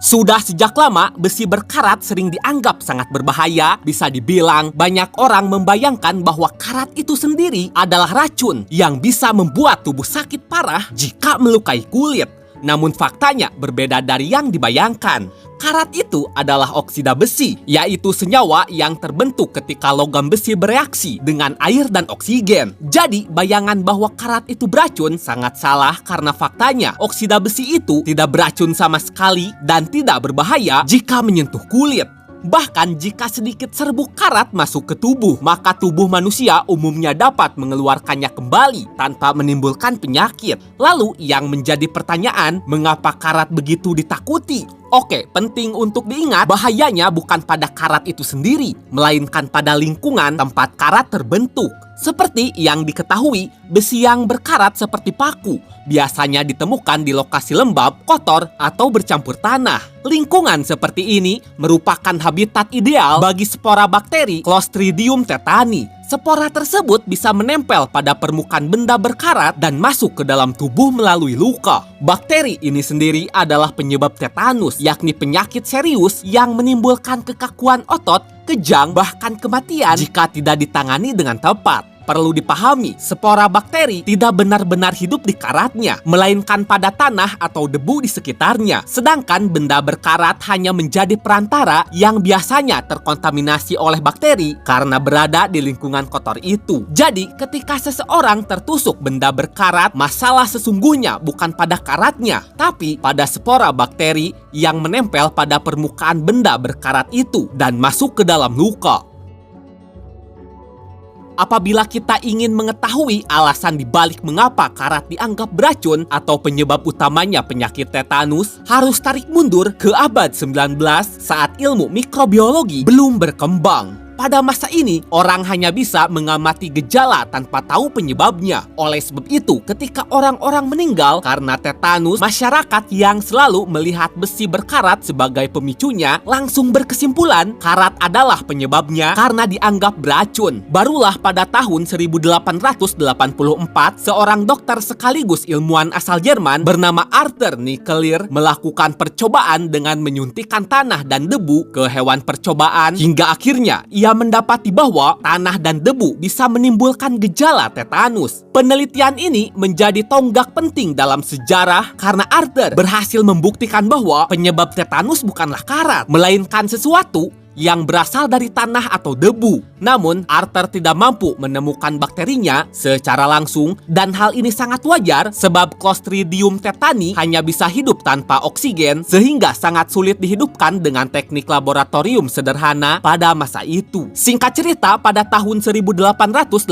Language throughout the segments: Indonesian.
Sudah sejak lama, besi berkarat sering dianggap sangat berbahaya. Bisa dibilang banyak orang membayangkan bahwa karat itu sendiri adalah racun yang bisa membuat tubuh sakit parah jika melukai kulit. Namun faktanya berbeda dari yang dibayangkan. Karat itu adalah oksida besi, yaitu senyawa yang terbentuk ketika logam besi bereaksi dengan air dan oksigen. Jadi, bayangan bahwa karat itu beracun sangat salah karena faktanya oksida besi itu tidak beracun sama sekali dan tidak berbahaya jika menyentuh kulit. Bahkan jika sedikit serbuk karat masuk ke tubuh, maka tubuh manusia umumnya dapat mengeluarkannya kembali tanpa menimbulkan penyakit. Lalu yang menjadi pertanyaan, mengapa karat begitu ditakuti? Oke, penting untuk diingat bahayanya bukan pada karat itu sendiri, melainkan pada lingkungan tempat karat terbentuk. Seperti yang diketahui, besi yang berkarat seperti paku biasanya ditemukan di lokasi lembab, kotor, atau bercampur tanah. Lingkungan seperti ini merupakan habitat ideal bagi spora bakteri Clostridium tetani. Spora tersebut bisa menempel pada permukaan benda berkarat dan masuk ke dalam tubuh melalui luka. Bakteri ini sendiri adalah penyebab tetanus, yakni penyakit serius yang menimbulkan kekakuan otot, kejang, bahkan kematian jika tidak ditangani dengan tepat. Perlu dipahami, spora bakteri tidak benar-benar hidup di karatnya, melainkan pada tanah atau debu di sekitarnya. Sedangkan benda berkarat hanya menjadi perantara yang biasanya terkontaminasi oleh bakteri karena berada di lingkungan kotor itu. Jadi, ketika seseorang tertusuk benda berkarat, masalah sesungguhnya bukan pada karatnya, tapi pada spora bakteri yang menempel pada permukaan benda berkarat itu dan masuk ke dalam luka. Apabila kita ingin mengetahui alasan dibalik mengapa karat dianggap beracun atau penyebab utamanya penyakit tetanus, harus tarik mundur ke abad 19 saat ilmu mikrobiologi belum berkembang. Pada masa ini, orang hanya bisa mengamati gejala tanpa tahu penyebabnya. Oleh sebab itu, ketika orang-orang meninggal karena tetanus, masyarakat yang selalu melihat besi berkarat sebagai pemicunya langsung berkesimpulan karat adalah penyebabnya karena dianggap beracun. Barulah pada tahun 1884, seorang dokter sekaligus ilmuwan asal Jerman bernama Arthur Nickelier melakukan percobaan dengan menyuntikkan tanah dan debu ke hewan percobaan hingga akhirnya ia mendapati bahwa tanah dan debu bisa menimbulkan gejala tetanus. Penelitian ini menjadi tonggak penting dalam sejarah karena Arthur berhasil membuktikan bahwa penyebab tetanus bukanlah karat, melainkan sesuatu yang berasal dari tanah atau debu. Namun, Arthur tidak mampu menemukan bakterinya secara langsung dan hal ini sangat wajar sebab Clostridium tetani hanya bisa hidup tanpa oksigen sehingga sangat sulit dihidupkan dengan teknik laboratorium sederhana pada masa itu. Singkat cerita, pada tahun 1889,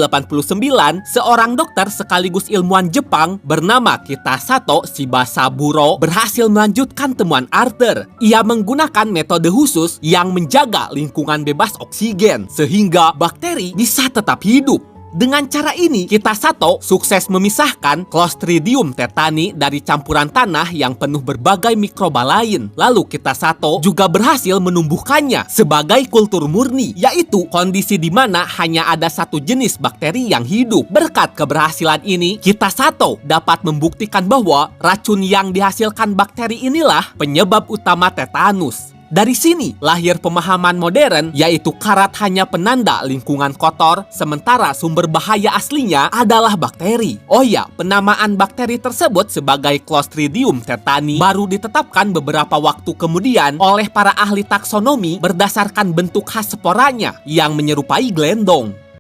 seorang dokter sekaligus ilmuwan Jepang bernama Kitasato Shibasaburo berhasil melanjutkan temuan Arthur. Ia menggunakan metode khusus yang menjaga lingkungan bebas oksigen sehingga bakteri bisa tetap hidup. Dengan cara ini, Kitasato sukses memisahkan Clostridium tetani dari campuran tanah yang penuh berbagai mikroba lain. Lalu Kitasato juga berhasil menumbuhkannya sebagai kultur murni, yaitu kondisi di mana hanya ada satu jenis bakteri yang hidup. Berkat keberhasilan ini, Kitasato dapat membuktikan bahwa racun yang dihasilkan bakteri inilah penyebab utama tetanus. Dari sini lahir pemahaman modern, yaitu karat hanya penanda lingkungan kotor, sementara sumber bahaya aslinya adalah bakteri. Oh ya, penamaan bakteri tersebut sebagai Clostridium tetani baru ditetapkan beberapa waktu kemudian oleh para ahli taksonomi berdasarkan bentuk khas sporanya yang menyerupai gelendong.